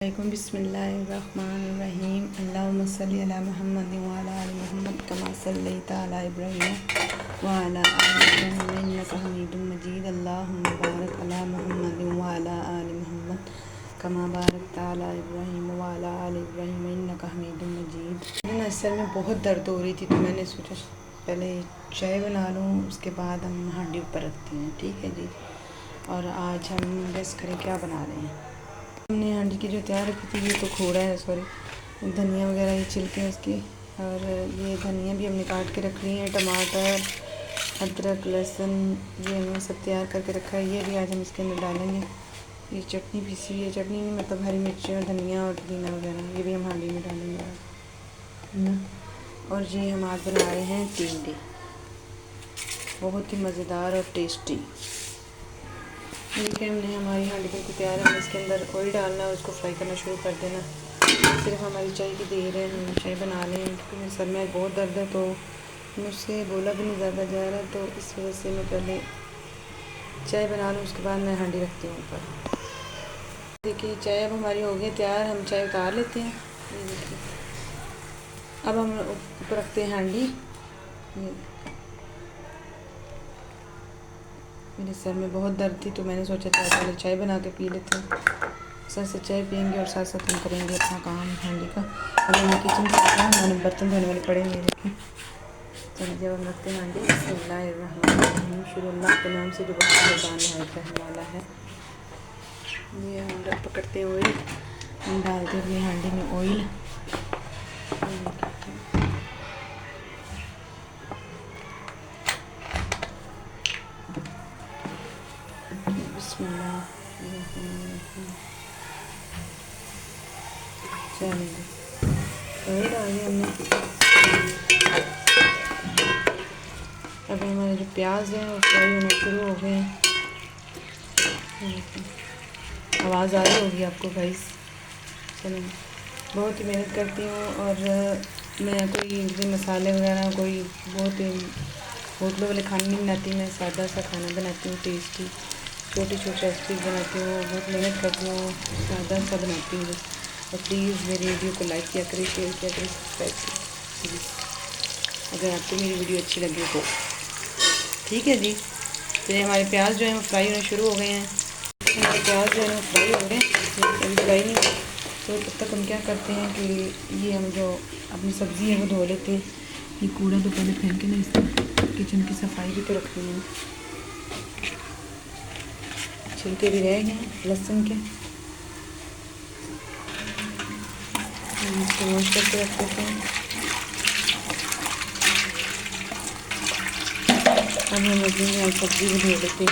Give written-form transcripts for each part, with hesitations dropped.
बिस्मिल्लाहिर्रहमानिर्रहीम अल्लाहुम्मा सल्लि अला मुहम्मद व अला आलि मुहम्मद कमा सल्लैता अला इब्राहीम व अला आलि इब्राहीम इन्नका हमीदुम मजीद। अल्लाहुम्मा बारिक अला मुहम्मद व अला आलि मुहम्मद कमा बारकता अला इब्राहीम व अला आलि इब्राहीम इन्नका हमीदुम मजीद। ना सर में बहुत दर्द हो रही थी तो मैंने सोचा पहले चाय बना लूँ, उसके बाद हम हांडी ऊपर रखते हैं। ठीक है जी। और आज हम गेस करें क्या बना रहे हैं। हमने हांडी की जो तैयार रखी थी, ये तो खोड़ा है, सॉरी धनिया वगैरह ये छिलके हैं उसकी, और ये धनिया भी हमने काट के रख ली है, टमाटर अदरक लहसुन ये हमने सब तैयार करके रखा है। ये भी आज हम इसके अंदर डालेंगे। ये चटनी पीसी हुई है, चटनी नहीं मतलब हरी मिर्ची और धनिया और पुदीना वगैरह, ये भी हम हांडी में डालेंगे ना। और ये हम आज बना रहे हैं टिंडे, बहुत ही मज़ेदार और टेस्टी। देखिए हमने हमारी हांडी बिल्कुल तैयार है। इसके अंदर ऑयल डालना और उसको फ्राई करना शुरू कर देना। सिर्फ हमारी चाय की देर है, हम चाय बना लें क्योंकि मेरे सर में बहुत दर्द है, तो मुझसे बोला भी नहीं ज़्यादा जा रहा, तो इस वजह से मैं पहले चाय बना लूँ, उसके बाद मैं हांडी रखती हूँ ऊपर। देखिए चाय अब हमारी हो गई तैयार, हम चाय उतार लेते हैं। ये देखिए अब हम ऊपर रखते हैं हांडी। मेरे सर में बहुत दर्द थी तो मैंने सोचा था पहले चाय बना के पी लेते हैं। सर से चाय पियेंगे और साथ साथ हम करेंगे अपना काम हांडी का। अभी मैं किचन से आया हूँ, मैंने बर्तन धोने वाले पड़े हैं। देखें चलिए जब हम रखते हैं हांडी, बिस्मिल्लाहिर्रहमानिर्रहीम, शुरू अल्लाह के नाम से जो बहुत मेहरबान रहने वाला है। ये हम पकड़ते हैं ऑयल, हम डालते हैं अपनी हांडी में ऑयल। चलिए ऑयल डाल दिया हमने। अब हमारे जो प्याज हैं वो फ्राई होना शुरू हो गए हैं। आवाज़ आ रही होगी आपको गाइस। चलो बहुत ही मेहनत करती हूँ और मैं कोई मसाले वगैरह कोई बहुत ही होटलों वाले खाने नहीं बनाती, मैं सादा सा खाना बनाती हूँ, टेस्टी छोटी छोटी रेसिपीज़ बनाती हूँ, बहुत मेहनत करती हूँ, सादा सा बनाती हूँ। और प्लीज़ मेरी वीडियो को लाइक किया करें, शेयर किया करें, सब्सक्राइब करें अगर आपको मेरी वीडियो अच्छी लगे तो। ठीक है जी। तो ये हमारे प्याज जो है वो फ्राई होने शुरू हो गए हैं। हमारे प्याज जो है वो फ्राई हो गए हैं, अभी फ्राई नहीं हुए तो तब तक हम क्या करते हैं कि ये हम जो अपनी सब्ज़ी है वो धो लेते हैं। ये कूड़ा तो पहले फेंक के ना, इसमें किचन की सफाई भी तो रखनी है। छिलके भी रह गए हैं लहसुन के, हम इसको वॉश करके रख देते हैं। अब हम अपनी सब्ज़ी भी धो लेते हैं।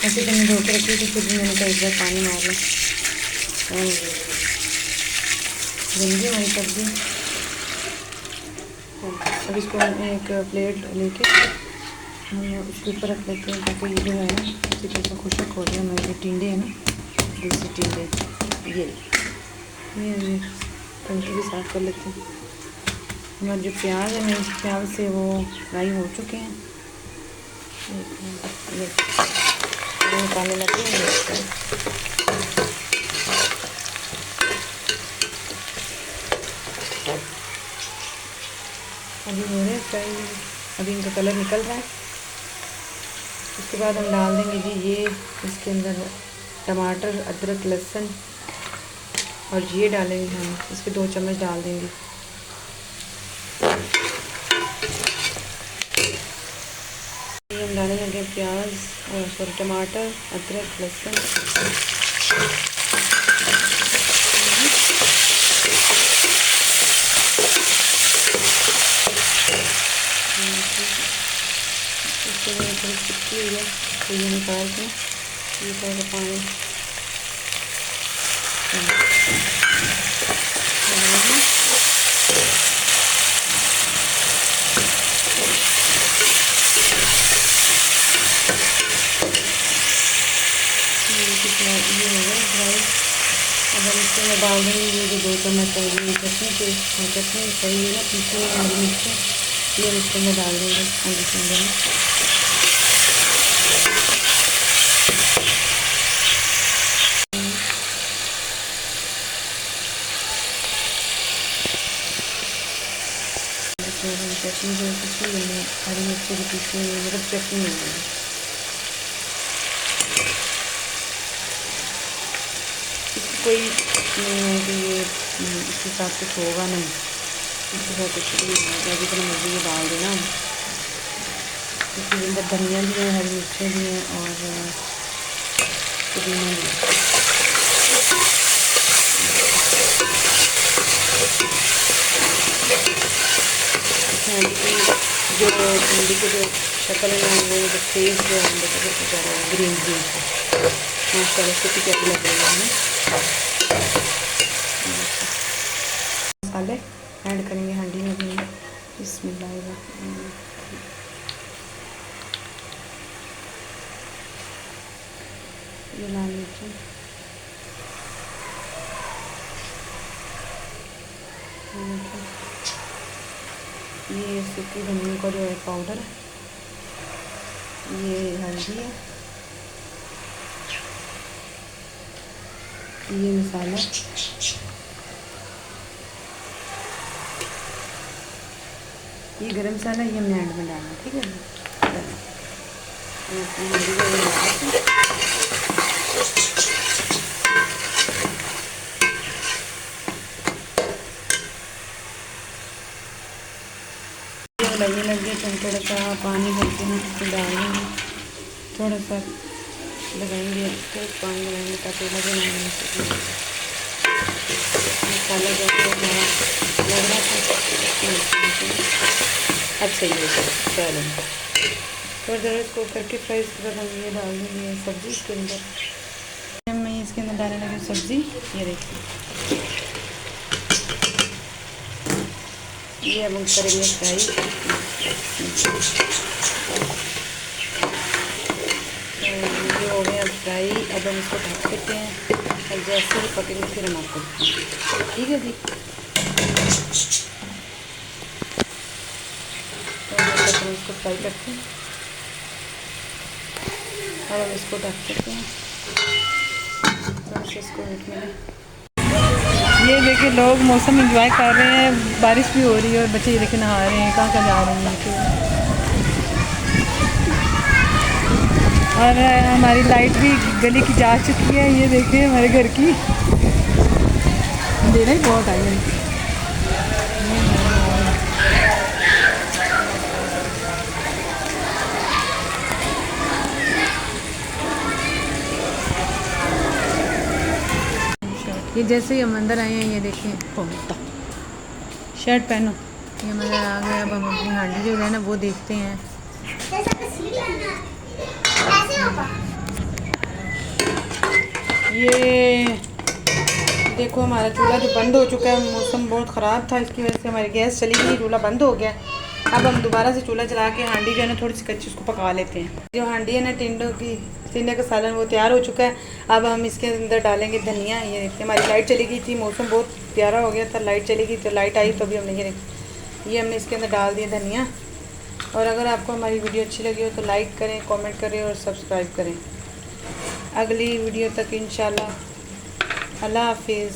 ऐसे तो मैं धो के रखी थी, फिर भी मैंने कहा एक बार पानी मार लो। गंदी हमारी सब्ज़ी। अब इसको एक प्लेट लेके हम उसके ऊपर रख लेते हैं ताकि ये जो है ना अच्छी तरह से खुशक हो जाए। हमारे जो टिंडे हैं ना, देसी टिंडे, ये टंकी भी साफ़ कर लेते हैं। हमारे जो प्याज है मेरे ख्याल से वो फ्राई हो चुके हैं। निकालने लगे हैं अभी हो रहे हैं फ्राई, अभी इनका कलर निकल रहा है। उसके बाद हम डाल देंगे जी ये इसके अंदर टमाटर अदरक लहसुन, और ये डालेंगे हम इसके 2 चम्मच डाल देंगे। हम डालने लगे प्याज और सॉरी टमाटर अदरक लहसुन, इसके लिए थोड़ी चिपकी हुई है तो ये निकाल के ये थोड़ा पानी ये हो गया ड्राई। अब हम इसके अंदर डाल देंगे ये जो 2 चम्मच चटनी के चटनी सही है ना, पीछे हरी मिर्ची ये हम इसके अंदर डाल देंगे हांडी के अंदर। फिर हम चटनी जो पीसी मैंने हरी मिर्ची की पीसी मतलब चटनी हो गई। इसकी कोई नहीं है कि ये इसके साथ कुछ होगा नहीं, इसके साथ कुछ भी नहीं होगा, जितना मर्जी ये डाल देना। इसके अंदर धनिया भी है, हरी मिर्चें भी हैं और पुदीना भी है। जो भिंडी की जो शक्ल है ना वो जो फेस जो है अंदर का कुछ ग्रीन ग्रीन माशाल्लाह से कैसी लग रही है हमें। मसाले ऐड करेंगे हांडी में भी। बिस्मिल्लाह। ये लाल मिर्ची, ये सूखी धनिया का जो है पाउडर, ये हल्दी है, ये मसाला, ये गरम मसाला, ये हमने एंड में डालना। ठीक है, लगने लग गया तो हम थोड़ा सा पानी भर के ना इसको डाल देंगे, थोड़ा सा लगाएंगे, थोड़ा पानी लगाएंगे ताकि लगे नहीं। मसाला जैसे हमारा लग रहा था अब सही है। चलो थोड़ा देर इसको करके फ्राई, इसके बाद हम ये डाल देंगे सब्ज़ी इसके अंदर। मैं इसके अंदर डालने लगी सब्ज़ी, ये देखिए ये अब हम करेंगे फ्राई। ये हो गया फ्राई, अब हम इसको ढक देते हैं और जैसे ही पकेंगे फिर हम आपको दिखाएंगे। ठीक है जी, तो इसको फ्राई करते हैं। अब हम इसको ढक देते हैं तो इसको मीट में। ये देखिए लोग मौसम एंजॉय कर रहे हैं, बारिश भी हो रही है और बच्चे ये देखिए नहा रहे हैं, कहाँ कहाँ जा रहे हैं। और हमारी लाइट भी गली की जा चुकी है, ये देखिए हमारे घर की अंधेरा ही बहुत आई है। ये जैसे ही हम अंदर आए हैं, ये देखिए शर्ट पहनो, ये हम अंदर आ गए। अब हम अपनी हांडी जो है ना वो देखते हैं। ये देखो हमारा चूल्हा जो बंद हो चुका है, मौसम बहुत ख़राब था इसकी वजह से हमारी गैस चली गई, चूल्हा बंद हो गया। अब हम दोबारा से चूल्हा चला के हांडी जो है ना थोड़ी सी कच्ची उसको पका लेते हैं। जो हांडी है ना टिंडे का सालन वो तैयार हो चुका है। अब हम इसके अंदर डालेंगे धनिया। ये देखिए हमारी लाइट चली गई थी, मौसम बहुत प्यारा हो गया था, लाइट चली गई तो लाइट आई तो अभी हमने ये हमने इसके अंदर डाल दिया धनिया। और अगर आपको हमारी वीडियो अच्छी लगी हो तो लाइक करें, कमेंट करें और सब्सक्राइब करें। अगली वीडियो तक इंशाल्लाह, अल्लाह हाफिज़।